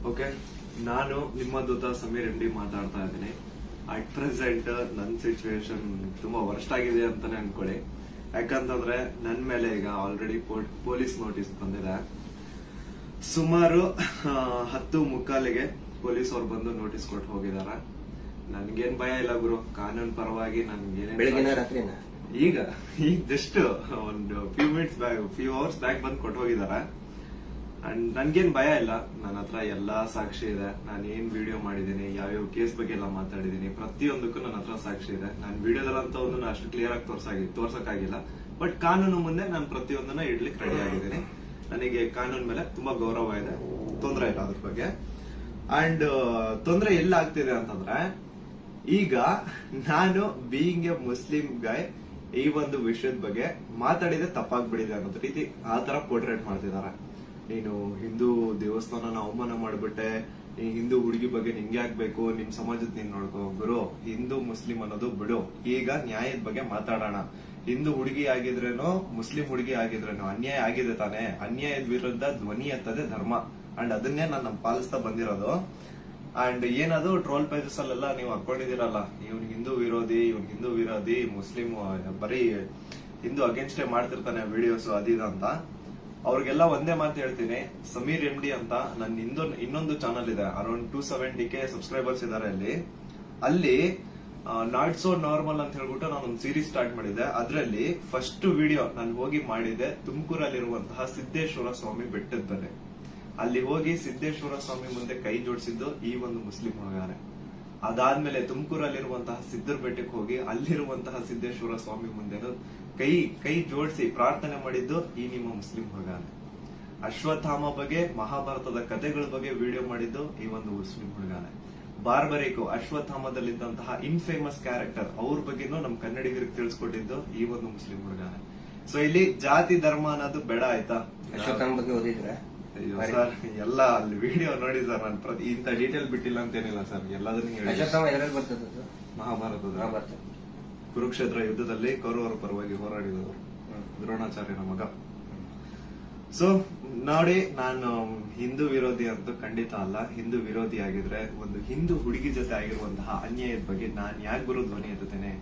Okay, ನಾನು ನಿಮ್ಮ ದೂತ Sameer M D ಮಾತಾಡ್ತಾ ಇದ್ದೀನಿ. ಅಟ್ ಪ್ರೆಸೆಂಟ್ ನನ್ನ ಸಿಚುವೇಶನ್ ತುಂಬಾ ವರ್ಸ್ಟ್ ಆಗಿದೆ ಅಂತಾನೆ ಅನ್ಕೊಳ್ಳಿ. ಯಾಕಂತಂದ್ರೆ ನನ್ ಮೇಲೆ ಈಗ ಆಲ್ರೆಡಿ ಪೊಲೀಸ್ ನೋಟಿಸ್ ಬಂದಿದೆ. ಸುಮಾರು 10:45 ಪೊಲೀಸ್ ಅವ್ರು ಬಂದು ನೋಟಿಸ್ ಕೊಟ್ಟು ಹೋಗಿದಾರ. ನನ್ಗೇನ್ ಭಯ ಇಲ್ಲ ಗುರು, ಕಾನೂನು ಪರವಾಗಿ ನನ್ಗೇನ್ ಈಗ ಜಸ್ಟ್ ಒಂದು ಫ್ಯೂ ಅವರ್ಸ್ ಬ್ಯಾಕ್ ಬಂದು ಕೊಟ್ಟು ಹೋಗಿದಾರ. ಅಂಡ್ ನನ್ಗೇನ್ ಭಯ ಇಲ್ಲ. ನನ್ನ ಹತ್ರ ಎಲ್ಲಾ ಸಾಕ್ಷಿ ಇದೆ. ನಾನು ಏನ್ ವಿಡಿಯೋ ಮಾಡಿದೀನಿ, ಯಾವ್ಯಾವ ಕೇಸ್ ಬಗ್ಗೆ ಎಲ್ಲ ಮಾತಾಡಿದೀನಿ, ಪ್ರತಿಯೊಂದಕ್ಕೂ ನನ್ನ ಹತ್ರ ಸಾಕ್ಷಿ ಇದೆ. ನಾನು ವಿಡಿಯೋದಲ್ಲಂತ ಒಂದು ಅಷ್ಟು ಕ್ಲಿಯರ್ ಆಗಿ ತೋರ್ಸಕ್ಕಾಗಿಲ್ಲ. ಬಟ್ ಕಾನೂನು ಮುಂದೆ ನಾನು ಪ್ರತಿಯೊಂದನ್ನ ಇಡ್ಲಿಕ್ಕೆ ರೆಡಿ ಆಗಿದ್ದೀನಿ. ನನಗೆ ಕಾನೂನು ಮೇಲೆ ತುಂಬಾ ಗೌರವ ಇದೆ, ತೊಂದರೆ ಇಲ್ಲ ಅದ್ರ ಬಗ್ಗೆ. ಅಂಡ್ ತೊಂದರೆ ಎಲ್ಲ ಆಗ್ತಿದೆ ಅಂತಂದ್ರೆ, ಈಗ ನಾನು ಬೀಯಿಂಗ್ ಎ ಮುಸ್ಲಿಂ ಗಾಯ್ ಈ ಒಂದು ವಿಷಯದ ಬಗ್ಗೆ ಮಾತಾಡಿದ್ರೆ ತಪ್ಪಾಗ್ಬಿಡಿದೆ ಅನ್ನೋ ರೀತಿ ಆ ತರ ಪೋರ್ಟ್ರೇಟ್ ಮಾಡ್ತಿದ್ದಾರೆ. ನೀನು ಹಿಂದೂ ದೇವಸ್ಥಾನನ ಅವಮಾನ ಮಾಡ್ಬಿಟ್ಟೆ, ನೀ ಹಿಂದೂ ಹುಡುಗಿ ಬಗ್ಗೆ ನಿಂಗೆ ಆಗ್ಬೇಕು, ನಿಮ್ ಸಮಾಜದ ನೀನ್ ನೋಡ್ಕೋ. ಗುರು, ಹಿಂದೂ ಮುಸ್ಲಿಂ ಅನ್ನೋದು ಬಿಡು, ಈಗ ನ್ಯಾಯದ ಬಗ್ಗೆ ಮಾತಾಡೋಣ. ಹಿಂದೂ ಹುಡುಗಿ ಆಗಿದ್ರೇನೋ ಮುಸ್ಲಿಂ ಹುಡುಗಿ ಆಗಿದ್ರೇನೋ ಅನ್ಯಾಯ ಆಗಿದೆ ತಾನೆ. ಅನ್ಯಾಯದ ವಿರುದ್ಧ ಧ್ವನಿ ಎತ್ತದೇ ಧರ್ಮ. ಅಂಡ್ ಅದನ್ನೇ ನಾನು ಪಾಲಿಸ್ತಾ ಬಂದಿರೋದು. ಅಂಡ್ ಏನದು ಟ್ರೋಲ್ ಪೇಜಸ್ ಅಲ್ಲೆಲ್ಲ ನೀವು ಹಾಕೊಂಡಿದಿರಲ್ಲ, ಇವ್ನ್ ಹಿಂದೂ ವಿರೋಧಿ ಮುಸ್ಲಿಂ ಬರೀ ಹಿಂದೂ ಅಗೇನ್ಸ್ಟೇ ಮಾಡ್ತಿರ್ತಾನೆ ವಿಡಿಯೋಸ್ ಅದಿದ ಅಂತ. ಅವ್ರಿಗೆಲ್ಲ ಒಂದೇ ಮಾತು ಹೇಳ್ತೀನಿ, ಸಮೀರ್ ಎಂ ಡಿ ಅಂತ ನನ್ನ ಇನ್ನೊಂದು ಚಾನಲ್ ಇದೆ. ಅರೌಂಡ್ 270K ಸಬ್ಸ್ಕ್ರೈಬರ್ಸ್ ಇದಾರೆ ಅಲ್ಲಿ ನಾಟ್ ಸೋ ನಾರ್ಮಲ್ ಅಂತ ಹೇಳ್ಬಿಟ್ಟು ನಾನೊಂದು ಸೀರೀಸ್ ಸ್ಟಾರ್ಟ್ ಮಾಡಿದ್ದೆ. ಅದರಲ್ಲಿ ಫಸ್ಟ್ ವಿಡಿಯೋ ನಾನು ಹೋಗಿ ಮಾಡಿದ್ದೆ ತುಮಕೂರಲ್ಲಿರುವಂತಹ ಸಿದ್ದೇಶ್ವರ ಸ್ವಾಮಿ ಬೆಟ್ಟದ ಬೆಲೆ. ಅಲ್ಲಿ ಹೋಗಿ ಸಿದ್ದೇಶ್ವರ ಸ್ವಾಮಿ ಮುಂದೆ ಕೈ ಜೋಡಿಸಿದ್ದು ಈ ಒಂದು ಮುಸ್ಲಿಂ ಹುಡುಗಾನೆ. ಅದಾದ್ಮೇಲೆ ತುಮಕೂರಲ್ಲಿರುವಂತಹ ಸಿದ್ದರ ಬೆಟ್ಟಕ್ಕೆ ಹೋಗಿ ಅಲ್ಲಿರುವಂತಹ ಸಿದ್ದೇಶ್ವರ ಸ್ವಾಮಿ ಮುಂದೆ ಕೈ ಜೋಡಿಸಿ ಪ್ರಾರ್ಥನೆ ಮಾಡಿದ್ದು ಈ ನಿಮ್ಮ ಮುಸ್ಲಿಂ ಹುಡುಗಾನೆ. ಅಶ್ವತ್ಥಾಮ ಬಗ್ಗೆ, ಮಹಾಭಾರತದ ಕಥೆಗಳ ಬಗ್ಗೆ ವಿಡಿಯೋ ಮಾಡಿದ್ದು ಈ ಒಂದು ಮುಸ್ಲಿಂ ಹುಡುಗಾನೆ. ಬಾರ್ಬರಿಕು ಅಶ್ವತ್ಥಾಮದಲ್ಲಿದ್ದಂತಹ ಇನ್ಫೇಮಸ್ ಕ್ಯಾರೆಕ್ಟರ್ ಅವ್ರ ಬಗ್ಗೆನೂ ನಮ್ ಕನ್ನಡಿಗರಿಗೆ ತಿಳಿಸ್ಕೊಟ್ಟಿದ್ದು ಈ ಒಂದು ಮುಸ್ಲಿಂ ಹುಡುಗಾನೆ. ಸೊ ಇಲ್ಲಿ ಜಾತಿ ಧರ್ಮ ಅನ್ನೋದು ಬೇಡ, ಆಯ್ತಾ? ಅಶ್ವತ್ಥಾಮ ಬಗ್ಗೆ ಓದಿದ್ರೆ ಸರ್ ಎಲ್ಲ ಅಲ್ಲಿ ವಿಡಿಯೋ ನೋಡಿ ಸರ್. ನಾನು ಇಂತ ಡೀಟೇಲ್ ಬಿಟ್ಟಿಲ್ಲ ಅಂತೇನಿಲ್ಲ ಸರ್, ಎಲ್ಲದನ್ನು ಹೇಳಿ. ಮಹಾಭಾರತದ ಕುರುಕ್ಷೇತ್ರ ಯುದ್ಧದಲ್ಲಿ ಕೌರವರ ಪರವಾಗಿ ಹೋರಾಡಿದವರು ದ್ರೋಣಾಚಾರ್ಯನ ಮಗ. ಸೊ ನೋಡಿ, ನಾನು ಹಿಂದೂ ವಿರೋಧಿ ಅಂತೂ ಖಂಡಿತ ಅಲ್ಲ. ಹಿಂದೂ ವಿರೋಧಿ ಆಗಿದ್ರೆ ಒಂದು ಹಿಂದೂ ಹುಡುಗಿ ಜೊತೆ ಆಗಿರುವಂತಹ ಅನ್ಯಾಯದ ಬಗ್ಗೆ ನಾನ್ ಯಾಕೆ ಗುರು ಧ್ವನಿ ಎತ್ತುತ್ತೇನೆ?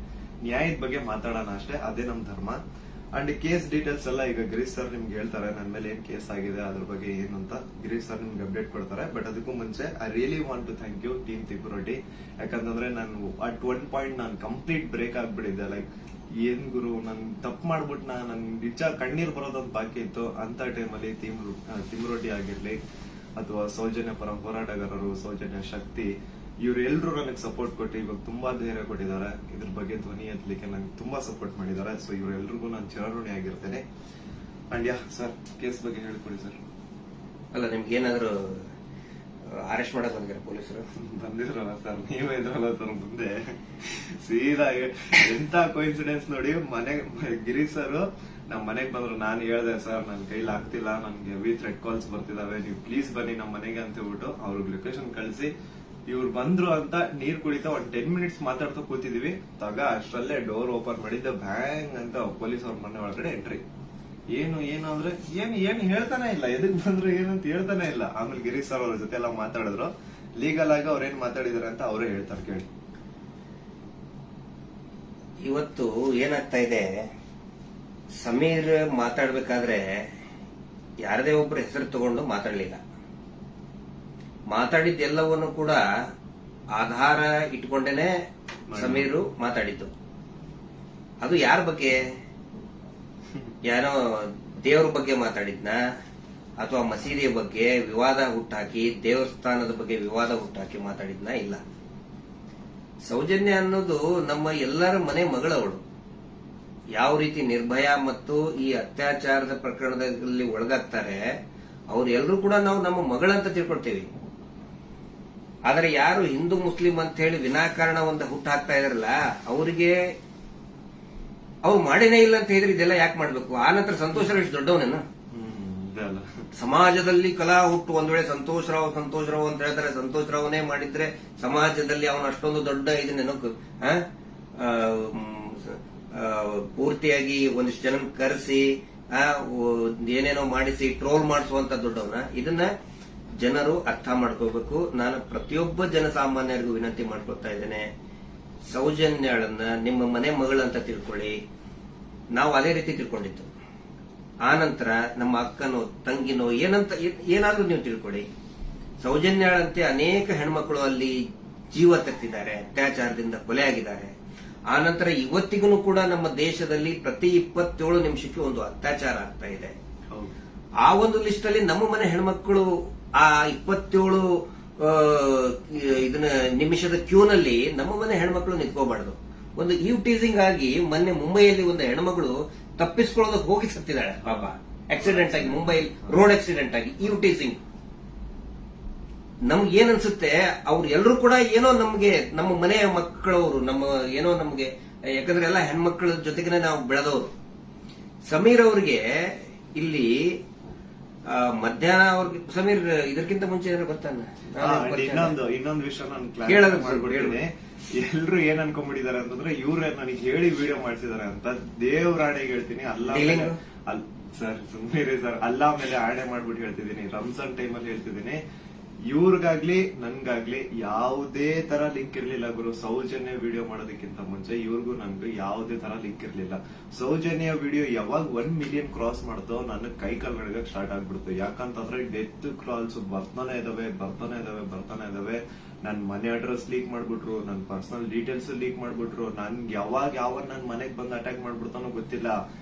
ನ್ಯಾಯದ ಬಗ್ಗೆ ಮಾತಾಡೋಣ ಅಷ್ಟೇ, ಅದೇ ನಮ್ ಧರ್ಮ. ಅಂಡ್ ಕೇಸ್ ಡೀಟೇಲ್ಸ್ ಎಲ್ಲ ಈಗ ಗಿರೀಶ್ ಸರ್ ನಿಮ್ಗೆ ಹೇಳ್ತಾರೆ, ನನ್ನ ಮೇಲೆ ಏನ್ ಕೇಸ್ ಆಗಿದೆ ಅದ್ರ ಬಗ್ಗೆ ಏನು ಅಂತ ಗಿರೀಶ್ ಸರ್ ನಿಮ್ಗೆ ಅಪ್ಡೇಟ್ ಕೊಡ್ತಾರೆ. ಬಟ್ ಅದಕ್ಕೂ ಮುಂಚೆ I really want to thank you team Tippuroddi. ಯಾಕಂತಂದ್ರೆ ನಾನು ಅಟ್ ಒನ್ ಪಾಯಿಂಟ್ ನಾನು ಕಂಪ್ಲೀಟ್ ಬ್ರೇಕ್ ಆಗ್ಬಿಟ್ಟಿದ್ದೆ. ಲೈಕ್ ಏನ್ ಗುರು, ನನ್ ತಪ್ಪು ಮಾಡ್ಬಿಟ್ಟು ನನ್ ನಿಜ ಕಣ್ಣೀರ್ ಬರೋದೊಂದು ಬಾಕಿ ಇತ್ತು. ಅಂತ ಟೈಮಲ್ಲಿ ತಿಮ್ಮರೊಡ್ಡಿ ಆಗಿರ್ಲಿ ಅಥವಾ ಸೌಜನ್ಯ ಪರ ಹೋರಾಟಗಾರರು, ಸೌಜನ್ಯ ಶಕ್ತಿ, ಇವರೆಲ್ಲರೂ ನನಗೆ ಸಪೋರ್ಟ್ ಕೊಟ್ಟು ಇವಾಗ ತುಂಬಾ ಧೈರ್ಯ ಕೊಟ್ಟಿದ್ದಾರೆ. ಇದ್ರ ಬಗ್ಗೆ ಧ್ವನಿ ಎತ್ತಲಿಕ್ಕೆ ನಂಗೆ ತುಂಬಾ ಸಪೋರ್ಟ್ ಮಾಡಿದ್ದಾರೆ. ಸೊ ಇವರೆಲ್ರಿಗೂ ನಾನು ಚಿರಋಣಿ ಆಗಿರ್ತೇನೆ. ಅಂಡ್ ಯಾ ಸರ್, ಕೇಸ್ ಬಗ್ಗೆ ಹೇಳಿಕೊಡಿ ಸರ್. ಅಲ್ಲ, ನಿಮ್ಗೆ ಏನಾದ್ರು ಅರೆಸ್ಟ್ ಮಾಡಕ್ ಬಂದಿರ ಪೊಲೀಸರು? ಬಂದಿದ್ರಲ್ಲ ಸರ್, ನೀವೇ ಇದ್ರಲ್ಲ ಸರ್ ಮುಂದೆ. ಸೀದಾ ಎಂತ ಕೋಇನ್ಸಿಡೆನ್ಸ್ ನೋಡಿ, ಗಿರೀಶ್ ಸರ್ ನಮ್ ಮನೆಗ್ ಬಂದ್ರು. ನಾನು ಹೇಳ್ದೆ, ಸರ್ ನನ್ ಕೈಲಿ ಆಗ್ತಿಲ್ಲ, ನನ್ಗೆ ಹೆವಿ ಥ್ರೆಡ್ ಕಾಲ್ಸ್ ಬರ್ತಿದಾವೆ, ನೀವು ಪ್ಲೀಸ್ ಬನ್ನಿ ನಮ್ ಮನೆಗೆ ಅಂತ ಹೇಳ್ಬಿಟ್ಟು ಅವ್ರಿಗೆ ಲೊಕೇಶನ್ ಕಳಿಸಿ ಇವ್ರು ಬಂದ್ರು ಅಂತ ನೀರ್ ಕುಡಿತಾ ಒಂದ್ 10 ಮಿನಿಟ್ಸ್ ಮಾತಾಡ್ತಾ ಕೂತಿದೀವಿ. ಅಷ್ಟರಲ್ಲೇ ಡೋರ್ ಓಪನ್ ಮಾಡಿದ್ದ, ಬ್ಯಾಂಗ್ ಅಂತ ಪೊಲೀಸ್ ಅವ್ರ ಮನೆ ಒಳಗಡೆ ಎಂಟ್ರಿ. ಏನು ಅಂದ್ರೆ ಏನು ಹೇಳ್ತಾನೆ ಇಲ್ಲ, ಎದಕ್ ಬಂದ್ರು ಏನಂತ ಹೇಳ್ತಾನೆ ಇಲ್ಲ. ಆಮೇಲೆ ಗಿರೀಶ್ ಸರ್ ಅವ್ರ ಜೊತೆ ಎಲ್ಲ ಮಾತಾಡಿದ್ರು. ಲೀಗಲ್ ಆಗಿ ಅವ್ರೇನ್ ಮಾತಾಡಿದಾರೆ ಅಂತ ಅವರೇ ಹೇಳ್ತಾರೆ, ಕೇಳಿ. ಇವತ್ತು ಏನಾಗ್ತಾ ಇದೆ, ಸಮೀರ್ ಮಾತಾಡ್ಬೇಕಾದ್ರೆ ಯಾರದೇ ಒಬ್ರು ಹೆಸರು ತಗೊಂಡು ಮಾತಾಡ್ಲಿಲ್ಲ. ಮಾತಾಡಿದ್ದೆಲ್ಲವನ್ನು ಕೂಡ ಆಧಾರ ಇಟ್ಕೊಂಡೇನೆ ಸಮೀರು ಮಾತಾಡಿದ್ದು. ಅದು ಯಾರ ಬಗ್ಗೆ? ಯಾರೋ ದೇವ್ರ ಬಗ್ಗೆ ಮಾತಾಡಿದ್ನ, ಅಥವಾ ಮಸೀದಿಯ ಬಗ್ಗೆ ವಿವಾದ ಹುಟ್ಟಾಕಿ, ದೇವಸ್ಥಾನದ ಬಗ್ಗೆ ವಿವಾದ ಹುಟ್ಟಾಕಿ ಮಾತಾಡಿದ್ನ? ಇಲ್ಲ. ಸೌಜನ್ಯ ಅನ್ನೋದು ನಮ್ಮ ಎಲ್ಲರ ಮನೆ ಮಗಳವಳು. ಯಾವ ರೀತಿ ನಿರ್ಭಯ ಮತ್ತು ಈ ಅತ್ಯಾಚಾರದ ಪ್ರಕರಣದಲ್ಲಿ ಒಳಗಾಗ್ತಾರೆ, ಅವ್ರೆಲ್ಲರೂ ಕೂಡ ನಾವು ನಮ್ಮ ಮಗಳಂತ ತಿಳ್ಕೊಳ್ತೀವಿ. ಆದರೆ ಯಾರು ಹಿಂದೂ ಮುಸ್ಲಿಂ ಅಂತ ಹೇಳಿ ವಿನಾಕಾರಣ ಒಂದು ಹುಟ್ಟು ಹಾಕ್ತಾ ಇದಾರಲ್ಲ, ಅವರಿಗೆ ಅವ್ರು ಮಾಡಿನೇ ಇಲ್ಲ ಅಂತ ಹೇಳಿದ್ರೆ ಇದೆಲ್ಲ ಯಾಕೆ ಮಾಡ್ಬೇಕು? ಆ ನಂತರ ಸಂತೋಷರಾವ್ ಇಷ್ಟು ದೊಡ್ಡವನೇನು? ಸಮಾಜದಲ್ಲಿ ಕಲಾ ಹುಟ್ಟು ಒಂದ್ ವೇಳೆ ಸಂತೋಷರಾವ್ ಅಂತ ಹೇಳ್ತಾರೆ, ಸಂತೋಷರಾವ್ನೇ ಮಾಡಿದ್ರೆ ಸಮಾಜದಲ್ಲಿ ಅವನು ಅಷ್ಟೊಂದು ದೊಡ್ಡ ಇದನ್ನೇನೋ ಪೂರ್ತಿಯಾಗಿ ಒಂದಿಷ್ಟು ಜನ ಕರೆಸಿ ಏನೇನೋ ಮಾಡಿಸಿ ಟ್ರೋಲ್ ಮಾಡಿಸುವಂತ ದೊಡ್ಡವನ. ಇದನ್ನ ಜನರು ಅರ್ಥ ಮಾಡ್ಕೋಬೇಕು. ನಾನು ಪ್ರತಿಯೊಬ್ಬ ಜನಸಾಮಾನ್ಯರಿಗೂ ವಿನಂತಿ ಮಾಡ್ಕೊಳ್ತಾ ಇದ್ದೇನೆ, ಸೌಜನ್ಯಳನ್ನ ನಿಮ್ಮ ಮನೆ ಮಗಳಂತ ತಿಳ್ಕೊಳ್ಳಿ. ನಾವು ಅದೇ ರೀತಿ ತಿಳ್ಕೊಂಡಿದ್ದು. ಆನಂತರ ನಮ್ಮ ಅಕ್ಕನೋ ತಂಗಿನೋ ಏನಾದ್ರೂ ನೀವು ತಿಳ್ಕೊಳ್ಳಿ. ಸೌಜನ್ಯಳಂತೆ ಅನೇಕ ಹೆಣ್ಮಕ್ಳು ಅಲ್ಲಿ ಜೀವ ತೆತ್ತಿದ್ದಾರೆ, ಅತ್ಯಾಚಾರದಿಂದ ಕೊಲೆ ಆಗಿದ್ದಾರೆ. ಆನಂತರ ಇವತ್ತಿಗೂ ಕೂಡ ನಮ್ಮ ದೇಶದಲ್ಲಿ ಪ್ರತಿ 27 ನಿಮಿಷಕ್ಕೆ ಒಂದು ಅತ್ಯಾಚಾರ ಆಗ್ತಾ ಇದೆ. ಆ ಒಂದು ಲಿಸ್ಟ್ ಅಲ್ಲಿ ನಮ್ಮ ಮನೆ ಹೆಣ್ಮಕ್ಳು ಆ 27 ಇದನ್ನ ನಿಮಿಷದ ಕ್ಯೂನಲ್ಲಿ ನಮ್ಮ ಮನೆ ಹೆಣ್ಮಕ್ಳು ನಿಂತ್ಕೋಬಾರ್ದು. ಒಂದು ಈವ್ ಟೀಸಿಂಗ್ ಆಗಿ ಮೊನ್ನೆ ಮುಂಬೈಯಲ್ಲಿ ಒಂದು ಹೆಣ್ಮಗಳು ತಪ್ಪಿಸ್ಕೊಳ್ಳೋದಕ್ಕೆ ಹೋಗಿ ಸತ್ತಿದ್ದಾಳೆ ಪಾಪ, ಆಕ್ಸಿಡೆಂಟ್ ಆಗಿ, ಮುಂಬೈ ರೋಡ್ ಆಕ್ಸಿಡೆಂಟ್ ಆಗಿ. ಈವ್ ಟೀಸಿಂಗ್ ನಮ್ಗೆ ಏನ್ ಅನ್ಸುತ್ತೆ, ಅವ್ರು ಎಲ್ಲರೂ ಕೂಡ ಏನೋ ನಮ್ಗೆ ನಮ್ಮ ಮನೆಯ ಮಕ್ಕಳವರು, ನಮ್ಮ ಏನೋ ನಮ್ಗೆ, ಯಾಕಂದ್ರೆ ಎಲ್ಲ ಹೆಣ್ಮಕ್ಳ ಜೊತೆಗೆ ನಾವು ಬೆಳೆದವರು. ಸಮೀರ್ ಅವ್ರಿಗೆ ಇಲ್ಲಿ ಮಧ್ಯಾಹ್ನ ಅವ್ರಿಗೆ, ಸಮೀರ್ ಇದಕ್ಕಿಂತ ಮುಂಚೆ ಏನಾದ್ರು ಗೊತ್ತಾನ? ಇನ್ನೊಂದು ವಿಷಯ ನಾನು ಕ್ಲಾರಿಫೈ ಮಾಡ್ಬಿಡ್ತೀನಿ. ಎಲ್ರು ಏನ್ ಅನ್ಕೊಂಡ್ಬಿಟ್ಟಿದ್ದಾರೆ ಅಂತಂದ್ರೆ ಇವ್ರೆ ನನಗೆ ಹೇಳಿ ವಿಡಿಯೋ ಮಾಡ್ಸಿದಾರೆ ಅಂತ. ದೇವ್ರಾಣೆಗೆ ಹೇಳ್ತೀನಿ, ಸರ್ ಸುಮ್ಮನೆ ಸರ್, ಅಲ್ಲಾ ಮೇಲೆ ಆಣೆ ಮಾಡ್ಬಿಟ್ಟು ಹೇಳ್ತಿದ್ದೀನಿ, ರಂಜಾನ್ ಟೈಮಲ್ಲಿ ಹೇಳ್ತಿದ್ದೀನಿ. ಇವ್ರಿಗಾಗ್ಲಿ ನನ್ಗಾಗ್ಲಿ ಯಾವುದೇ ತರ ಲಿಂಕ್ ಇರ್ಲಿಲ್ಲ ಗುರು. ಸೌಜನ್ಯ ವಿಡಿಯೋ ಮಾಡೋದಕ್ಕಿಂತ ಮುಂಚೆ ಇವ್ರಿಗೂ ನನ್ಗೂ ಯಾವುದೇ ತರ ಲಿಂಕ್ ಇರ್ಲಿಲ್ಲ. ಸೌಜನ್ಯ ವಿಡಿಯೋ ಯಾವಾಗ 1 ಮಿಲಿಯನ್ ಕ್ರಾಸ್ ಮಾಡ್ತೋ ನನ್ನ ಕೈ ಕಾಲ್ ನಡಗಕ್ ಸ್ಟಾರ್ಟ್ ಆಗ್ಬಿಡ್ತು. ಯಾಕಂತಂದ್ರೆ ಡೆತ್ ಕಾಲ್ಸ್ ಬರ್ತಾನೆ ಇದಾವೆ. ನನ್ ಮನೆ ಅಡ್ರೆಸ್ ಲೀಕ್ ಮಾಡ್ಬಿಟ್ರು, ನನ್ ಪರ್ಸನಲ್ ಡೀಟೇಲ್ಸ್ ಲೀಕ್ ಮಾಡ್ಬಿಟ್ರು. ನನ್ಗೆ ಯಾವ ನನ್ ಮನೆಗ್ ಬಂದು ಅಟ್ಯಾಕ್ ಮಾಡ್ಬಿಡ್ತಾನೋ ಗೊತ್ತಿಲ್ಲ.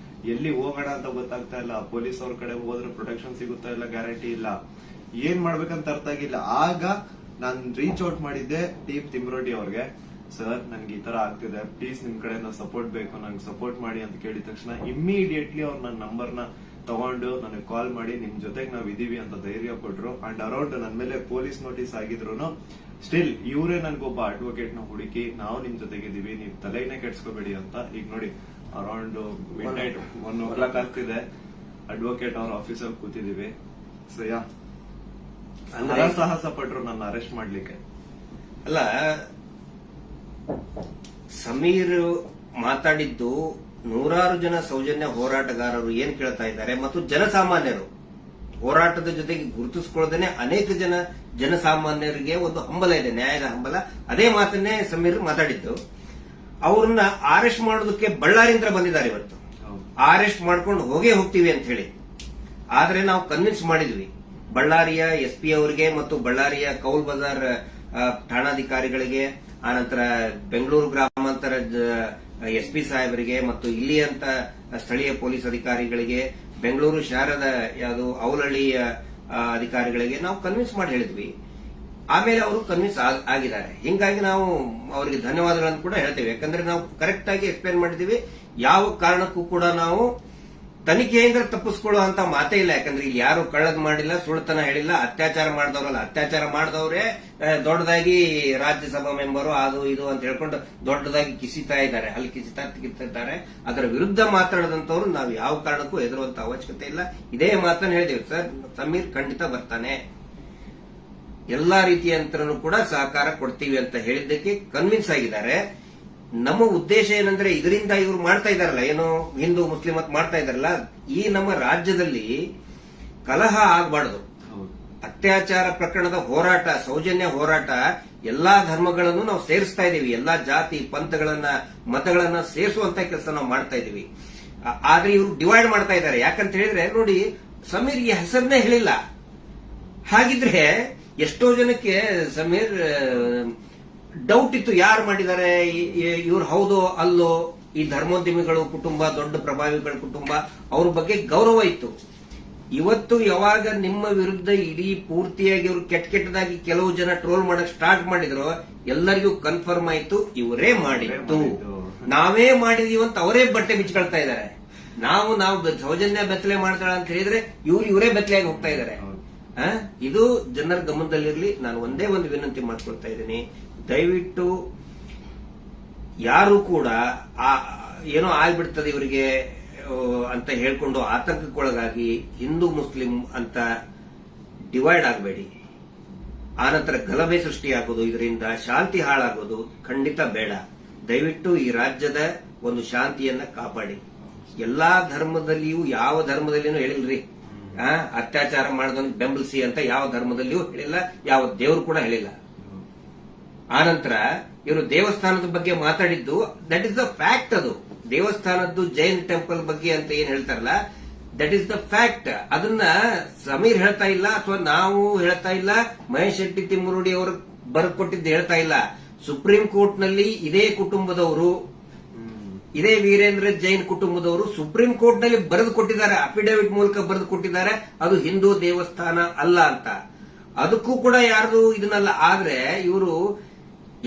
ಎಲ್ಲಿ ಹೋಗೋಣ ಅಂತ ಗೊತ್ತಾಗ್ತಾ ಇಲ್ಲ. ಪೊಲೀಸ್ ಅವ್ರ ಕಡೆ ಹೋದ್ರೆ ಪ್ರೊಟೆಕ್ಷನ್ ಸಿಗುತ್ತಾ ಇಲ್ಲ, ಗ್ಯಾರಂಟಿ ಇಲ್ಲ. ಏನ್ ಮಾಡ್ಬೇಕಂತ ಅರ್ಥ ಆಗಿಲ್ಲ. ಆಗ ನಾನ್ ರೀಚ್ ಔಟ್ ಮಾಡಿದ್ದೆ ಟೀಮ್ ತಿಮ್ರೋಟಿ ಅವ್ರಿಗೆ. ಸರ್ ನನ್ಗೆ ಈ ತರ ಆಗ್ತಿದೆ, ಪ್ಲೀಸ್ ನಿಮ್ ಕಡೆ ಸಪೋರ್ಟ್ ಬೇಕು, ನಂಗೆ ಸಪೋರ್ಟ್ ಮಾಡಿ ಅಂತ ಕೇಳಿದ ತಕ್ಷಣ ಇಮ್ಮಿಡಿಯೇಟ್ಲಿ ಅವ್ರು ನನ್ನ ನಂಬರ್ನ ತಗೊಂಡು ನನಗೆ ಕಾಲ್ ಮಾಡಿ ನಿಮ್ ಜೊತೆಗೆ ನಾವ್ ಇದೀವಿ ಅಂತ ಧೈರ್ಯ ಕೊಟ್ರು. ಅಂಡ್ ಅರೌಂಡ್ ನನ್ ಮೇಲೆ ಪೊಲೀಸ್ ನೋಟಿಸ್ ಆಗಿದ್ರು ಸ್ಟಿಲ್ ಇವರೇ ನನ್ಗೊಬ್ಬ ಅಡ್ವೊಕೇಟ್ ನ ಹುಡುಕಿ ನಾವು ನಿಮ್ ಜೊತೆಗಿದೀವಿ, ನೀವ್ ತಲೆನೇ ಕೆಡ್ಸ್ಕೋಬೇಡಿ ಅಂತ. ಈಗ ನೋಡಿ ಅರೌಂಡ್ ಮಿಡ್ ನೈಟ್ 1 ಆಗ್ತಿದೆ, ಅಡ್ವೊಕೇಟ್ ಅವ್ರ ಆಫೀಸಲ್ಲಿ ಕೂತಿದೀವಿ. ಸೊ ಯಾ ಸಾಹಸ ಪಟ್ರು ನನ್ನ ಅರೆಸ್ಟ್ ಮಾಡ್ಲಿಕ್ಕೆ. ಅಲ್ಲ, ಸಮೀರ್ ಮಾತಾಡಿದ್ದು ನೂರಾರು ಜನ ಸೌಜನ್ಯ ಹೋರಾಟಗಾರರು ಏನ್ ಕೇಳ್ತಾ ಇದ್ದಾರೆ ಮತ್ತು ಜನಸಾಮಾನ್ಯರು ಹೋರಾಟದ ಜೊತೆಗೆ ಗುರುತಿಸಿಕೊಳ್ಳದೇನೆ ಅನೇಕ ಜನಸಾಮಾನ್ಯರಿಗೆ ಒಂದು ಹಂಬಲ ಇದೆ, ನ್ಯಾಯದ ಹಂಬಲ. ಅದೇ ಮಾತನ್ನೇ ಸಮೀರ್ ಮಾತಾಡಿದ್ದು. ಅವ್ರನ್ನ ಅರೆಸ್ಟ್ ಮಾಡೋದಕ್ಕೆ ಬಳ್ಳಾರಿಯಿಂದ ಬಂದಿದ್ದಾರೆ ಇವತ್ತು. ಅರೆಸ್ಟ್ ಮಾಡ್ಕೊಂಡು ಹೋಗ್ತೀವಿ ಅಂತ ಹೇಳಿ. ಆದ್ರೆ ನಾವು ಕನ್ವಿನ್ಸ್ ಮಾಡಿದ್ವಿ ಬಳ್ಳಾರಿಯ SP ಅವರಿಗೆ ಮತ್ತು ಬಳ್ಳಾರಿಯ ಕೌಲ್ ಬಜಾರ್ ಠಾಣಾಧಿಕಾರಿಗಳಿಗೆ, ಆನಂತರ ಬೆಂಗಳೂರು ಗ್ರಾಮಾಂತರ SP ಸಾಹೇಬರಿಗೆ ಮತ್ತು ಇಲ್ಲಿಯಂತ ಸ್ಥಳೀಯ ಪೊಲೀಸ್ ಅಧಿಕಾರಿಗಳಿಗೆ, ಬೆಂಗಳೂರು ಶಹರದ ಯಾವುದು ಅವಲಹಳ್ಳಿಯ ಅಧಿಕಾರಿಗಳಿಗೆ ನಾವು ಕನ್ವಿನ್ಸ್ ಮಾಡಿ ಹೇಳಿದ್ವಿ. ಆಮೇಲೆ ಅವರು ಕನ್ವಿನ್ಸ್ ಆಗಿದ್ದಾರೆ. ಹಿಂಗಾಗಿ ನಾವು ಅವರಿಗೆ ಧನ್ಯವಾದಗಳನ್ನು ಕೂಡ ಹೇಳ್ತೇವೆ. ಯಾಕಂದ್ರೆ ನಾವು ಕರೆಕ್ಟ್ ಆಗಿ ಎಕ್ಸ್ಪ್ಲೇನ್ ಮಾಡಿದೀವಿ. ಯಾವ ಕಾರಣಕ್ಕೂ ಕೂಡ ನಾವು ತನಿಖೆಯಿಂದ ತಪ್ಪಿಸ್ಕೊಳ್ಳೋ ಅಂತ ಮಾತೇ ಇಲ್ಲ. ಯಾಕಂದ್ರೆ ಇಲ್ಲಿ ಯಾರು ಕಳ್ಳದ್ ಮಾಡಿಲ್ಲ, ಸುಳ್ತನ ಹೇಳಿಲ್ಲ, ಅತ್ಯಾಚಾರ ಮಾಡಿದವರಲ್ಲ. ಅತ್ಯಾಚಾರ ಮಾಡಿದವರೇ ದೊಡ್ಡದಾಗಿ ರಾಜ್ಯಸಭಾ ಮೆಂಬರು ಅದು ಇದು ಅಂತ ಹೇಳ್ಕೊಂಡು ದೊಡ್ಡದಾಗಿ ಕಿಸಿತಾ ಇದ್ದಾರೆ, ಅಲ್ಲಿ ಕಿಸಿತಾರೆ. ಅದರ ವಿರುದ್ಧ ಮಾತಾಡದಂತವ್ರು ನಾವು ಯಾವ ಕಾರಣಕ್ಕೂ ಹೆದರುವಂತ ಅವಶ್ಯಕತೆ ಇಲ್ಲ. ಇದೇ ಮಾತನ್ನು ಹೇಳಿದೇವೆ ಸರ್, ಸಮೀರ್ ಖಂಡಿತ ಬರ್ತಾನೆ, ಎಲ್ಲಾ ರೀತಿಯಂತರೂ ಕೂಡ ಸಹಕಾರ ಕೊಡ್ತೀವಿ ಅಂತ ಹೇಳಿದ್ದಕ್ಕೆ ಕನ್ವಿನ್ಸ್ ಆಗಿದ್ದಾರೆ. ನಮ್ಮ ಉದ್ದೇಶ ಏನಂದ್ರೆ ಇದರಿಂದ ಇವರು ಮಾಡ್ತಾ ಇದಾರಲ್ಲ, ಏನು ಹಿಂದೂ ಮುಸ್ಲಿಂ ಅಂತ ಮಾಡ್ತಾ ಇದಾರಲ್ಲ, ಈ ನಮ್ಮ ರಾಜ್ಯದಲ್ಲಿ ಕಲಹ ಆಗಬಾರ್ದು. ಅತ್ಯಾಚಾರ ಪ್ರಕರಣದ ಹೋರಾಟ, ಸೌಜನ್ಯ ಹೋರಾಟ, ಎಲ್ಲಾ ಧರ್ಮಗಳನ್ನು ನಾವು ಸೇರಿಸ್ತಾ ಇದೀವಿ. ಎಲ್ಲಾ ಜಾತಿ ಪಂಥಗಳನ್ನ ಮತಗಳನ್ನ ಸೇರಿಸುವಂತ ಕೆಲಸ ನಾವು ಮಾಡ್ತಾ ಇದೀವಿ. ಆದ್ರೆ ಇವರು ಡಿವೈಡ್ ಮಾಡ್ತಾ ಇದ್ದಾರೆ. ಯಾಕಂತ ಹೇಳಿದ್ರೆ ನೋಡಿ, ಸಮೀರ್ಗೆ ಹೆಸರನ್ನೇ ಹೇಳಿಲ್ಲ. ಹಾಗಿದ್ರೆ ಎಷ್ಟೋ ಜನಕ್ಕೆ ಸಮೀರ್ ಡೌಟ್ ಇತ್ತು, ಯಾರು ಮಾಡಿದ್ದಾರೆ, ಇವ್ರು ಹೌದೋ ಅಲ್ಲೋ. ಈ ಧರ್ಮೋದ್ಯಮಿಗಳು ಕುಟುಂಬ, ದೊಡ್ಡ ಪ್ರಭಾವಿಗಳ ಕುಟುಂಬ, ಅವ್ರ ಬಗ್ಗೆ ಗೌರವ ಇತ್ತು. ಇವತ್ತು ಯಾವಾಗ ನಿಮ್ಮ ವಿರುದ್ಧ ಇಡೀ ಪೂರ್ತಿಯಾಗಿ ಇವರು ಕೆಟ್ಟದಾಗಿ ಕೆಲವು ಜನ ಟ್ರೋಲ್ ಮಾಡಕ್ ಸ್ಟಾರ್ಟ್ ಮಾಡಿದ್ರು, ಎಲ್ಲರಿಗೂ ಕನ್ಫರ್ಮ್ ಆಯ್ತು ಇವರೇ ಮಾಡಿದ್ದು, ನಾವೇ ಮಾಡಿದೀವಿ ಅಂತ ಅವರೇ ಬಟ್ಟೆ ಬಿಚ್ಕೊಳ್ತಾ ಇದ್ದಾರೆ. ನಾವು ಸೌಜನ್ಯ ಬೆತ್ತಲೆ ಮಾಡ್ತಾಳ ಅಂತ ಹೇಳಿದ್ರೆ ಇವರೇ ಬೆತ್ತಲೆಯಾಗಿ ಹೋಗ್ತಾ ಇದ್ದಾರೆ. ಇದು ಜನರ ಗಮನದಲ್ಲಿರಲಿ. ನಾನು ಒಂದೇ ಒಂದು ವಿನಂತಿ ಮಾಡ್ಕೊಳ್ತಾ ಇದ್ದೀನಿ, ದಯವಿಟ್ಟು ಯಾರು ಕೂಡ ಏನೋ ಆಗ್ಬಿಡ್ತದೆ ಇವರಿಗೆ ಅಂತ ಹೇಳ್ಕೊಂಡು ಆತಂಕಕ್ಕೊಳಗಾಗಿ ಹಿಂದೂ ಮುಸ್ಲಿಂ ಅಂತ ಡಿವೈಡ್ ಆಗಬೇಡಿ. ಆನಂತರ ಗಲಭೆ ಸೃಷ್ಟಿಯಾಗೋದು, ಇದರಿಂದ ಶಾಂತಿ ಹಾಳಾಗೋದು ಖಂಡಿತ ಬೇಡ. ದಯವಿಟ್ಟು ಈ ರಾಜ್ಯದ ಒಂದು ಶಾಂತಿಯನ್ನ ಕಾಪಾಡಿ. ಎಲ್ಲಾ ಧರ್ಮದಲ್ಲಿಯೂ ಯಾವ ಧರ್ಮದಲ್ಲಿನೂ ಹೇಳಿಲ್ರಿ ಅತ್ಯಾಚಾರ ಮಾಡಿದವನಿಗೆ ಬೆಂಬಲಿಸಿ ಅಂತ ಯಾವ ಧರ್ಮದಲ್ಲಿಯೂ ಹೇಳಿಲ್ಲ, ಯಾವ ದೇವರು ಕೂಡ ಹೇಳಿಲ್ಲ. ಆನಂತರ ಇವರು ದೇವಸ್ಥಾನದ ಬಗ್ಗೆ ಮಾತಾಡಿದ್ದು ದಟ್ ಇಸ್ ದ ಫ್ಯಾಕ್ಟ್. ಅದು ದೇವಸ್ಥಾನದ್ದು ಜೈನ್ ಟೆಂಪಲ್ ಬಗ್ಗೆ ಅಂತ ಏನ್ ಹೇಳ್ತಾರಲ್ಲ, ದಟ್ ಇಸ್ ದ ಫ್ಯಾಕ್ಟ್. ಅದನ್ನ ಸಮೀರ್ ಹೇಳ್ತಾ ಇಲ್ಲ, ಅಥವಾ ನಾವು ಹೇಳ್ತಾ ಇಲ್ಲ, ಮಹೇಶ್ ಶೆಟ್ಟಿ ತಿಮ್ಮರುಡಿ ಅವರು ಬರೆದುಕೊಟ್ಟಿದ್ದು ಹೇಳ್ತಾ ಇಲ್ಲ. ಸುಪ್ರೀಂ ಕೋರ್ಟ್ ನಲ್ಲಿ ಇದೇ ಕುಟುಂಬದವರು, ಇದೇ ವೀರೇಂದ್ರ ಜೈನ್ ಕುಟುಂಬದವರು ಸುಪ್ರೀಂ ಕೋರ್ಟ್ ನಲ್ಲಿ ಬರೆದು ಕೊಟ್ಟಿದ್ದಾರೆ, ಅಫಿಡವಿಟ್ ಮೂಲಕ ಬರೆದು ಕೊಟ್ಟಿದ್ದಾರೆ, ಅದು ಹಿಂದೂ ದೇವಸ್ಥಾನ ಅಲ್ಲ ಅಂತ. ಅದಕ್ಕೂ ಕೂಡ ಯಾರ್ದು ಇದನ್ನಲ್ಲ. ಆದ್ರೆ ಇವರು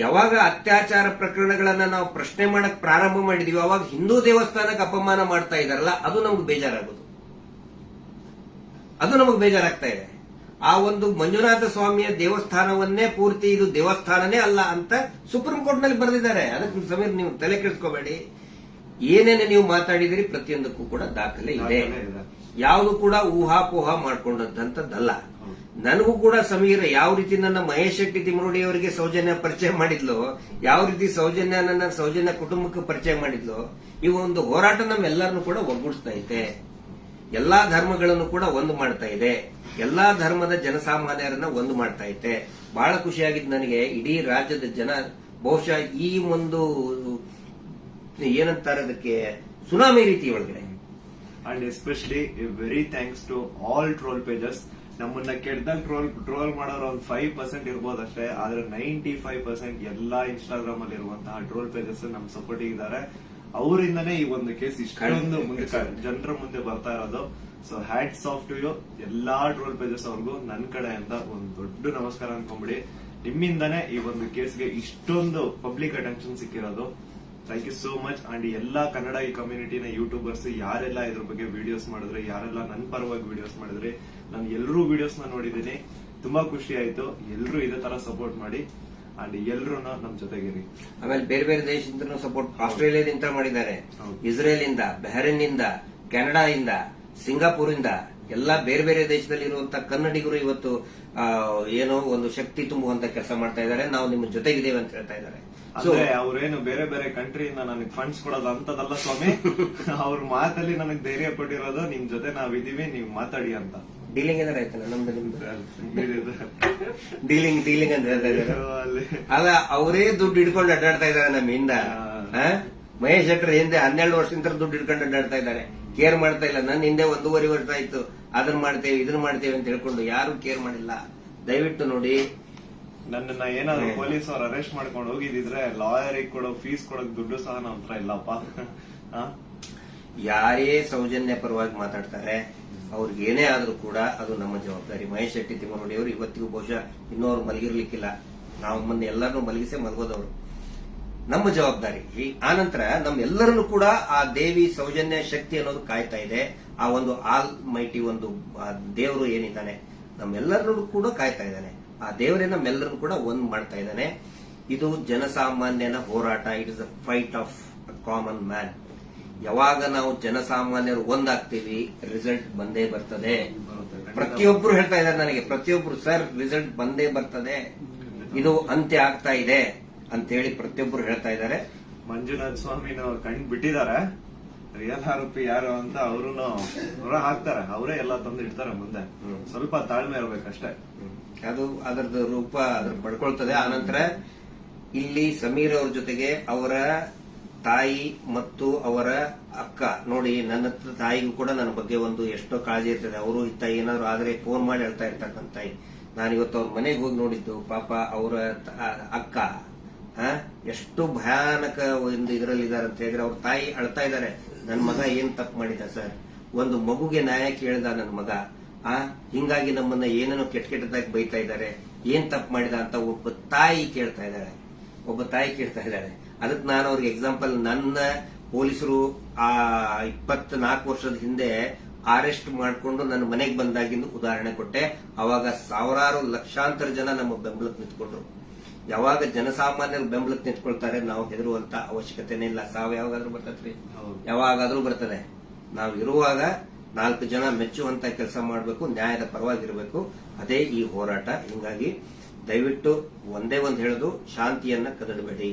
ಯಾವಾಗ ಅತ್ಯಾಚಾರ ಪ್ರಕರಣಗಳನ್ನ ನಾವು ಪ್ರಶ್ನೆ ಮಾಡಕ್ ಪ್ರಾರಂಭ ಮಾಡಿದೀವಿ, ಅವಾಗ ಹಿಂದೂ ದೇವಸ್ಥಾನಕ್ಕೆ ಅಪಮಾನ ಮಾಡ್ತಾ ಇದಾರಲ್ಲ, ಅದು ನಮ್ಗೆ ಬೇಜಾರಾಗೋದು, ಅದು ನಮಗೆ ಬೇಜಾರಾಗ್ತಾ ಇದೆ. ಆ ಒಂದು ಮಂಜುನಾಥ ಸ್ವಾಮಿಯ ದೇವಸ್ಥಾನವನ್ನೇ ಪೂರ್ತಿ ಇದು ದೇವಸ್ಥಾನನೇ ಅಲ್ಲ ಅಂತ ಸುಪ್ರೀಂ ಕೋರ್ಟ್ ನಲ್ಲಿ ಬರೆದಿದ್ದಾರೆ. ಅದಕ್ಕೆ ಸಮೀರ್ ನೀವು ತಲೆ ಕೆಡಿಸ್ಕೋಬೇಡಿ. ಏನೇನು ನೀವು ಮಾತಾಡಿದಿರಿ ಪ್ರತಿಯೊಂದಕ್ಕೂ ಕೂಡ ದಾಖಲೆ ಇದೆ. ಯಾವುದು ಕೂಡ ಊಹಾಪೋಹ ಮಾಡ್ಕೊಂಡಂತದ್ದಲ್ಲ. ನನಗೂ ಕೂಡ ಸಮೀರ್ ಯಾವ ರೀತಿ ನನ್ನ ಮಹೇಶ್ ಶೆಟ್ಟಿ ತಿಮ್ಮರುಡಿ ಅವರಿಗೆ ಸೌಜನ್ಯ ಪರಿಚಯ ಮಾಡಿದ್ಲು, ಯಾವ ರೀತಿ ಸೌಜನ್ಯ ಕುಟುಂಬಕ್ಕೆ ಪರಿಚಯ ಮಾಡಿದ್ಲು, ಈ ಒಂದು ಹೋರಾಟ ನಮ್ಮೆಲ್ಲರನ್ನು ಕೂಡ ಒಗ್ಗೂಡಿಸ್ತಾ ಇದೆ. ಎಲ್ಲಾ ಧರ್ಮಗಳನ್ನು ಕೂಡ ಒಂದು ಮಾಡ್ತಾ ಇದೆ, ಎಲ್ಲಾ ಧರ್ಮದ ಜನಸಾಮಾನ್ಯರನ್ನ ಒಂದು ಮಾಡ್ತಾ ಇದೆ. ಬಹಳ ಖುಷಿಯಾಗಿದ್ದು ನನಗೆ. ಇಡೀ ರಾಜ್ಯದ ಜನ ಬಹುಶಃ ಈ ಒಂದು ಏನಂತಾರೆ ಅದಕ್ಕೆ ಸುನಾಮಿ ರೀತಿ ಒಳಗಡೆ. And especially very thanks to all troll pages. ನಮ್ಮನ್ನ ಕೆಟ್ಟದಾಗ ಟ್ರೋಲ್ ಮಾಡೋರು ಒಂದು 5% ಇರ್ಬೋದಷ್ಟೇ, ಆದ್ರೆ 95% ಎಲ್ಲಾ ಇನ್ಸ್ಟಾಗ್ರಾಮ್ ಅಲ್ಲಿ ಇರುವಂತಹ ಟ್ರೋಲ್ ಪೇಜಸ್ ನಮ್ ಸಪೋರ್ಟ್ ಇದ್ದಾರೆ. ಅವರಿಂದನೇ ಈ ಒಂದು ಕೇಸ್ ಇಷ್ಟೊಂದು ಮುಂದೆ ಜನರ ಮುಂದೆ ಬರ್ತಾ ಇರೋದು. So hats off to you ಎಲ್ಲಾ ಟ್ರೋಲ್ ಪೇಜಸ್ ಅವ್ರಿಗೂ ನನ್ನ ಕಡೆಯಿಂದ ಒಂದು ದೊಡ್ಡ ನಮಸ್ಕಾರ ಅನ್ಕೊಂಬಿಡಿ. ನಿಮ್ಮಿಂದಾನೇ ಈ ಒಂದು ಕೇಸ್ಗೆ ಇಷ್ಟೊಂದು ಪಬ್ಲಿಕ್ ಅಟೆನ್ಷನ್ ಸಿಕ್ಕಿರೋದು. Thank you so much. And ಎಲ್ಲಾ ಕನ್ನಡ ಈ ಕಮ್ಯುನಿಟಿನ ಯೂಟ್ಯೂಬರ್ಸ್ ಯಾರೆಲ್ಲ ಇದ್ರ ಬಗ್ಗೆ ವಿಡಿಯೋಸ್ ಮಾಡಿದ್ರೆ, ಯಾರೆಲ್ಲ ನನ್ನ ಪರವಾಗಿ ವಿಡಿಯೋಸ್ ಮಾಡಿದ್ರೆ, ನಾನು ಎಲ್ಲರೂ ವಿಡಿಯೋಸ್ ನ ನೋಡಿದ್ದೀನಿ. ತುಂಬಾ ಖುಷಿ ಆಯ್ತು. ಎಲ್ಲರೂ ಇದೇ ತರ ಸಪೋರ್ಟ್ ಮಾಡಿ ಅಂಡ್ ಎಲ್ರು ನಮ್ ಜೊತೆಗಿರಿ. ಆಮೇಲೆ ಬೇರೆ ಬೇರೆ ದೇಶದಿಂದ ಸಪೋರ್ಟ್ ಆಸ್ಟ್ರೇಲಿಯಾದಿಂದ ಮಾಡಿದ್ದಾರೆ, ಇಸ್ರೇಲ್ ಇಂದ, ಬಹರೇನ್ ಇಂದ, ಕೆನಡಾ ಇಂದ, ಸಿಂಗಾಪುರ್ ಇಂದ, ಎಲ್ಲಾ ಬೇರೆ ಬೇರೆ ದೇಶದಲ್ಲಿ ಇರುವಂತಹ ಕನ್ನಡಿಗರು ಇವತ್ತು ಏನೋ ಒಂದು ಶಕ್ತಿ ತುಂಬುವಂತ ಕೆಲಸ ಮಾಡ್ತಾ ಇದ್ದಾರೆ. ನಾವು ನಿಮ್ಮ ಜೊತೆಗಿದ್ದೇವೆ ಅಂತ ಹೇಳ್ತಾ ಇದ್ದಾರೆ. ಅಂದ್ರೆ ಅವ್ರೇನು ಬೇರೆ ಬೇರೆ ಕಂಟ್ರಿಯಿಂದ ನನಗೆ ಫಂಡ್ಸ್ ಕೊಡೋದು ಅಂತದಲ್ಲ ಸ್ವಾಮಿ. ಅವ್ರ ಮಾತಲ್ಲಿ ನನಗೆ ಧೈರ್ಯ ಕೊಟ್ಟಿರೋದು ನಿಮ್ ಜೊತೆ ನಾವಿದೀವಿ, ನೀವ್ ಮಾತಾಡಿ ಅಂತ. ಡೀಲಿಂಗ್ ಏನಾರ ಆಯ್ತಲ್ಲ ನಮ್ದು ನಿಮ್ದು ಡೀಲಿಂಗ್ ಅಂತ ಹೇಳ್ತಾ ಇದ್ದಾರೆ. ಅಲ್ಲ, ಅವರೇ ದುಡ್ಡು ಹಿಡ್ಕೊಂಡು ಅಡ್ಡಾಡ್ತಾ ಇದ್ದಾರೆ ನಮ್ಮಿಂದ. ಮಹೇಶ್ ಶೆಟ್ಟರ್ ಹಿಂದೆ 12 ವರ್ಷದಿಂದ ದುಡ್ಡು ಹಿಡ್ಕೊಂಡು ಅಡ್ಡಾಡ್ತಾ ಇದ್ದಾರೆ. ಕೇರ್ ಮಾಡ್ತಾ ಇಲ್ಲ. ನನ್ನ ಹಿಂದೆ 1.5 ವರ್ಷ ಆಯ್ತು ಅದನ್ನ ಮಾಡ್ತೇವೆ ಇದನ್ನ ಮಾಡ್ತೇವೆ ಅಂತ ಹೇಳ್ಕೊಂಡು ಯಾರು ಕೇರ್ ಮಾಡಿಲ್ಲ. ದಯವಿಟ್ಟು ನೋಡಿ, ನನ್ನನ್ನ ಏನಾದ್ರು ಪೊಲೀಸ್ ಅವ್ರು ಅರೆಸ್ಟ್ ಮಾಡ್ಕೊಂಡು ಹೋಗಿದ್ರೆ ಲಾಯರಿಗೆ ಕೊಡೋ ಫೀಸ್ ಕೊಡೋಕ್ ದುಡ್ಡು ಸಹ ನಮ್ಮ ಹತ್ರ ಇಲ್ಲಪ್ಪ. ಯಾರೇ ಸೌಜನ್ಯ ಪರವಾಗಿ ಮಾತಾಡ್ತಾರೆ ಅವ್ರಿಗೆ ಏನೇ ಆದ್ರೂ ಕೂಡ ಅದು ನಮ್ಮ ಜವಾಬ್ದಾರಿ. ಮಹೇಶ್ ಶೆಟ್ಟಿ ತಿಮ್ಮರುಡಿ ಅವರು ಇವತ್ತಿಗೂ ಬಹುಶಃ ಇನ್ನೂ ಅವ್ರು ಮಲಗಿರ್ಲಿಕ್ಕಿಲ್ಲ. ನಾವು ಮೊನ್ನೆ ಎಲ್ಲರನ್ನೂ ಮಲಗಿಸೇ ಮಲಗೋದವರು. ನಮ್ಮ ಜವಾಬ್ದಾರಿ. ಆನಂತರ ನಮ್ಮೆಲ್ಲರನ್ನು ಕೂಡ ಆ ದೇವಿ ಸೌಜನ್ಯ ಶಕ್ತಿ ಅನ್ನೋದು ಕಾಯ್ತಾ ಇದೆ. ಆ ಒಂದು ಆಲ್ ಮೈಟಿ ಒಂದು ದೇವರು ಏನಿದ್ದಾನೆ ನಮ್ಮೆಲ್ಲರನ್ನು ಕೂಡ ಕಾಯ್ತಾ ಇದ್ದಾನೆ. ಆ ದೇವರೇ ನಮ್ಮೆಲ್ಲರನ್ನು ಕೂಡ ಒಂದ್ ಮಾಡ್ತಾ ಇದ್ದಾನೆ. ಇದು ಜನಸಾಮಾನ್ಯನ ಹೋರಾಟ. It is a fight of a common man. ಯಾವಾಗ ನಾವು ಜನಸಾಮಾನ್ಯರು ಒಂದಾಗ್ತೀವಿ ರಿಸಲ್ಟ್ ಬಂದೇ ಬರ್ತದೆ. ಪ್ರತಿಯೊಬ್ರು ಹೇಳ್ತಾ ಇದ್ದಾರೆ ನನಗೆ, ಪ್ರತಿಯೊಬ್ರು ಸರ್ ರಿಸಲ್ಟ್ ಬಂದೇ ಬರ್ತದೆ, ಇದು ಅಂತ್ಯ ಆಗ್ತಾ ಇದೆ ಅಂತೇಳಿ ಪ್ರತಿಯೊಬ್ರು ಹೇಳ್ತಾ ಇದ್ದಾರೆ. ಮಂಜುನಾಥ ಸ್ವಾಮಿನ ಕಣ್ ಬಿಟ್ಟಿದ್ದಾರೆ. ರಿಯಲ್ ಆರೋಪಿ ಯಾರು ಅಂತ ಅವರು ಹೊರ ಹಾಕ್ತಾರೆ. ಅವರೇ ಎಲ್ಲ ತಂದು ಇಡ್ತಾರೆ ಮುಂದೆ. ಸ್ವಲ್ಪ ತಾಳ್ಮೆ ಇರ್ಬೇಕಷ್ಟೇ. ಅದು ಅದರದ್ದು ರೂಪ ಅದ್ರ ಪಡ್ಕೊಳ್ತದೆ. ಆನಂತರ ಇಲ್ಲಿ ಸಮೀರ್ ಅವ್ರ ಜೊತೆಗೆ ಅವರ ತಾಯಿ ಮತ್ತು ಅವರ ಅಕ್ಕ ನೋಡಿ, ನನ್ನ ತಾಯಿಗೂ ಕೂಡ ನನ್ನ ಬಗ್ಗೆ ಒಂದು ಎಷ್ಟೋ ಕಾಳಜಿ ಇರ್ತದೆ. ಅವರು ಇತ್ತ ಏನಾದ್ರು ಆದ್ರೆ ಫೋನ್ ಮಾಡಿ ಹೇಳ್ತಾ ಇರ್ತಾರೆ ನನ್ನ ತಾಯಿ. ನಾನಿವತ್ತು ಅವ್ರ ಮನೆಗೆ ಹೋಗಿ ನೋಡಿದ್ದು, ಪಾಪ ಅವರ ಅಕ್ಕ ಎಷ್ಟು ಭಯಾನಕ ಒಂದು ಇದರಲ್ಲಿದ್ದಾರೆ ಅಂತ ಹೇಳಿದ್ರೆ ಅವ್ರ ತಾಯಿ ಅಳ್ತಾ ಇದ್ದಾರೆ. ನನ್ನ ಮಗ ಏನ್ ತಪ್ಪು ಮಾಡಿದ ಸರ್, ಒಂದು ಮಗುಗೆ ನ್ಯಾಯ ಕೇಳಿದ ನನ್ನ ಮಗ, ಹಿಂಗಾಗಿ ನಮ್ಮನ್ನ ಏನೇನೋ ಕೆಟ್ಟದಾಗಿ ಬೈತಾ ಇದ್ದಾರೆ, ಏನ್ ತಪ್ಪು ಮಾಡಿದ ಅಂತ ಒಬ್ಬ ತಾಯಿ ಕೇಳ್ತಾ ಇದ್ದಾಳೆ. ಅದಕ್ಕೆ ನಾನು ಅವ್ರಿಗೆ ಎಕ್ಸಾಂಪಲ್, ನನ್ನ ಪೊಲೀಸರು ಆ 24 ವರ್ಷದ ಹಿಂದೆ ಅರೆಸ್ಟ್ ಮಾಡಿಕೊಂಡು ನನ್ನ ಮನೆಗೆ ಬಂದಾಗಿಂದು ಉದಾಹರಣೆ ಕೊಟ್ಟೆ. ಅವಾಗ ಸಾವಿರಾರು ಲಕ್ಷಾಂತರ ಜನ ನಮ್ಮ ಬೆಂಬಲಕ್ಕೆ ನಿಂತ್ಕೊಂಡ್ರು. ಯಾವಾಗ ಜನಸಾಮಾನ್ಯರು ಬೆಂಬಲಕ್ಕೆ ನಿಂತ್ಕೊಳ್ತಾರೆ ನಾವು ಹೆದರುವಂತ ಅವಶ್ಯಕತೆನೇ ಇಲ್ಲ. ಸಾವು ಯಾವಾಗಾದ್ರೂ ಬರ್ತದ್ರಿ, ಯಾವಾಗಾದ್ರೂ ಬರ್ತದೆ. ನಾವು ಇರುವಾಗ 4 ಜನ ಮೆಚ್ಚುವಂತ ಕೆಲಸ ಮಾಡಬೇಕು, ನ್ಯಾಯದ ಪರವಾಗಿರಬೇಕು. ಅದೇ ಈ ಹೋರಾಟ. ಹಿಂಗಾಗಿ ದಯವಿಟ್ಟು ಒಂದೇ ಒಂದು ಹೇಳೋದು, ಶಾಂತಿಯನ್ನ ಕದಡಬೇಡಿ,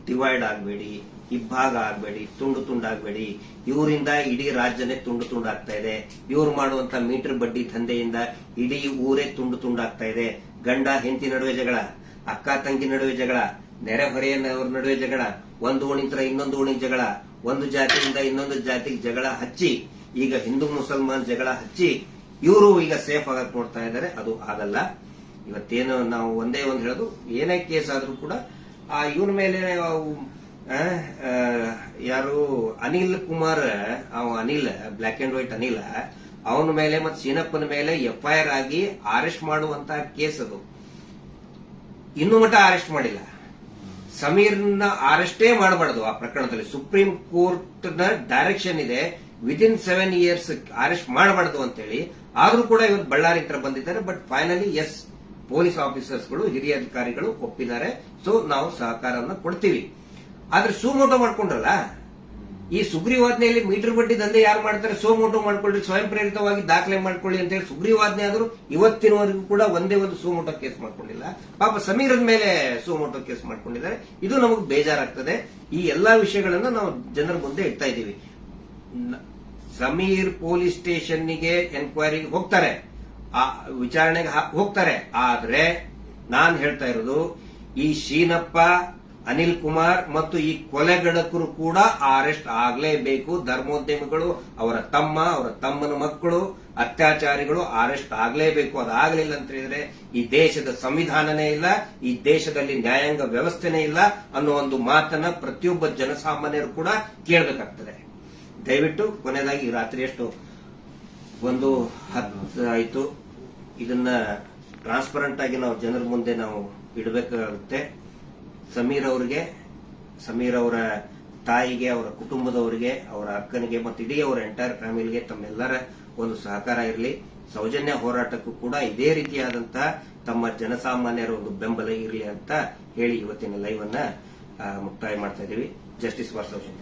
ಡಿವೈಡ್ ಆಗಬೇಡಿ, ಇಬ್ಬಾಗ ಆಗಬೇಡಿ, ತುಂಡು ತುಂಡಾಗಬೇಡಿ. ಇವರಿಂದ ಇಡೀ ರಾಜ್ಯನೇ ತುಂಡು ತುಂಡಾಗ್ತಾ ಇದೆ. ಇವ್ರು ಮಾಡುವಂತ ಮೀಟರ್ ಬಡ್ಡಿ ದಂಧೆಯಿಂದ ಇಡೀ ಊರೇ ತುಂಡು ತುಂಡಾಗ್ತಾ ಇದೆ. ಗಂಡ ಹೆಂಡತಿ ನಡುವೆ ಜಗಳ, ಅಕ್ಕ ತಂಗಿ ನಡುವೆ ಜಗಳ, ನೆರೆಹೊರೆಯವ್ರ ನಡುವೆ ಜಗಳ, ಒಂದು ಓಣಿಂತರ ಇನ್ನೊಂದು ಓಣಿಗೆ ಜಗಳ, ಒಂದು ಜಾತಿಯಿಂದ ಇನ್ನೊಂದು ಜಾತಿಗೆ ಜಗಳ ಹಚ್ಚಿ, ಈಗ ಹಿಂದೂ ಮುಸಲ್ಮಾನ್ ಜಗಳ ಹಚ್ಚಿ ಇವರು ಈಗ ಸೇಫ್ ಆಗಕ್ ನೋಡ್ತಾ ಇದ್ದಾರೆ. ಅದು ಆಗಲ್ಲ. ಇವತ್ತೇನು ನಾವು ಒಂದೇ ಒಂದು ಹೇಳೋದು, ಏನೇ ಕೇಸ್ ಆದ್ರೂ ಕೂಡ ಇವನ ಮೇಲೆ ಯಾರು Anil Kumar, Anil black and white Anil, ಅವನ ಮೇಲೆ ಮತ್ತು ಸೀನಪ್ಪನ ಮೇಲೆ FIR ಆಗಿ ಅರೆಸ್ಟ್ ಮಾಡುವಂತ ಕೇಸ್ ಅದು. ಇನ್ನೂ ಮಟ್ಟ ಅರೆಸ್ಟ್ ಮಾಡಿಲ್ಲ. ಸಮೀರ್ನ ಅರೆಸ್ಟೇ ಮಾಡಬಾರ್ದು ಆ ಪ್ರಕರಣದಲ್ಲಿ. ಸುಪ್ರೀಂ ಕೋರ್ಟ್ ನ ಡೈರೆಕ್ಷನ್ ಇದೆ, ವಿದಿನ್ 7 years ಅರೆಸ್ಟ್ ಮಾಡಬಾರ್ದು ಅಂತೇಳಿ. ಆದ್ರೂ ಕೂಡ ಇವತ್ತು ಬಳ್ಳಾರಿ ಹತ್ರ ಬಂದಿದ್ದಾರೆ. ಬಟ್ ಫೈನಲಿ ಎಸ್, ಪೊಲೀಸ್ ಆಫೀಸರ್ಸ್ಗಳು, ಹಿರಿಯ ಅಧಿಕಾರಿಗಳು ಒಪ್ಪಿದ್ದಾರೆ. ಸೊ ನಾವು ಸಹಕಾರವನ್ನು ಕೊಡ್ತೀವಿ. ಆದ್ರೆ ಸುಮೋಟೋ ಮಾಡ್ಕೊಂಡ್ರಲ್ಲ, ಈ ಸುಗ್ರೀವಾಜ್ಞೆಯಲ್ಲಿ ಮೀಟರ್ ಬಡ್ಡಿ ದಂಧೆ ಯಾರು ಮಾಡ್ತಾರೆ, ಸುಮೋಟೋ ಮಾಡ್ಕೊಳ್ಳಿ, ಸ್ವಯಂ ಪ್ರೇರಿತವಾಗಿ ದಾಖಲೆ ಮಾಡ್ಕೊಳ್ಳಿ ಅಂತ ಹೇಳಿ ಸುಗ್ರೀವಾಜ್ಞೆ ಆದ್ರೂ ಇವತ್ತಿನವರೆಗೂ ಕೂಡ ಒಂದೇ ಒಂದು ಸುಮೋಟೋ ಕೇಸ್ ಮಾಡ್ಕೊಂಡಿಲ್ಲ. ಪಾಪ ಸಮೀರದ ಮೇಲೆ ಸುಮೋಟೋ ಕೇಸ್ ಮಾಡ್ಕೊಂಡಿದ್ದಾರೆ. ಇದು ನಮಗೆ ಬೇಜಾರಾಗ್ತದೆ. ಈ ಎಲ್ಲಾ ವಿಷಯಗಳನ್ನ ನಾವು ಜನರ ಮುಂದೆ ಇಡ್ತಾ ಇದ್ದೀವಿ. ಸಮೀರ್ ಪೊಲೀಸ್ ಸ್ಟೇಷನ್ಗೆ ಎನ್ಕ್ವೈರಿಗೆ ಹೋಗ್ತಾರೆ, ಆ ವಿಚಾರಣೆಗೆ ಹೋಗ್ತಾರೆ. ಆದ್ರೆ ನಾನ್ ಹೇಳ್ತಾ ಇರೋದು, ಈ ಶೀನಪ್ಪ, ಅನಿಲ್ ಕುಮಾರ್ ಮತ್ತು ಈ ಕೊಲೆಗಡಕರು ಕೂಡ ಅರೆಸ್ಟ್ ಆಗಲೇಬೇಕು. ಧರ್ಮೋದ್ಯಮಿಗಳು, ಅವರ ತಮ್ಮ, ಅವರ ತಮ್ಮನ ಮಕ್ಕಳು, ಅತ್ಯಾಚಾರಿಗಳು ಅರೆಸ್ಟ್ ಆಗಲೇಬೇಕು. ಅದಾಗಲಿಲ್ಲ ಅಂತ ಹೇಳಿದ್ರೆ ಈ ದೇಶದ ಸಂವಿಧಾನನೇ ಇಲ್ಲ, ಈ ದೇಶದಲ್ಲಿ ನ್ಯಾಯಾಂಗ ವ್ಯವಸ್ಥೆನೇ ಇಲ್ಲ ಅನ್ನೋ ಒಂದು ಮಾತನ್ನ ಪ್ರತಿಯೊಬ್ಬ ಜನಸಾಮಾನ್ಯರು ಕೂಡ ಕೇಳಬೇಕಾಗ್ತದೆ. ದಯವಿಟ್ಟು ಕೊನೆಯದಾಗಿ ರಾತ್ರಿ ಎಷ್ಟು 1:10 ಆಯಿತು. ಇದನ್ನ ಟ್ರಾನ್ಸ್ಪರೆಂಟ್ ಆಗಿ ನಾವು ಜನರ ಮುಂದೆ ನಾವು ಇಡಬೇಕಾಗುತ್ತೆ. ಸಮೀರ್ ಅವರಿಗೆ, ಸಮೀರ್ ಅವರ ತಾಯಿಗೆ, ಅವರ ಕುಟುಂಬದವರಿಗೆ, ಅವರ ಅಕ್ಕನಿಗೆ ಮತ್ತು ಇಡೀ ಅವರ ಎಂಟೈರ್ ಫ್ಯಾಮಿಲಿಗೆ ತಮ್ಮೆಲ್ಲರ ಒಂದು ಸಹಕಾರ ಇರಲಿ. ಸೌಜನ್ಯ ಹೋರಾಟಕ್ಕೂ ಕೂಡ ಇದೇ ರೀತಿಯಾದಂತಹ ತಮ್ಮ ಜನಸಾಮಾನ್ಯರ ಒಂದು ಬೆಂಬಲ ಇರಲಿ ಅಂತ ಹೇಳಿ ಇವತ್ತಿನ ಲೈವ್ ಅನ್ನ ಮುಕ್ತಾಯ ಮಾಡ್ತಾ ಇದ್ದೀವಿ. Justice for Soujanya.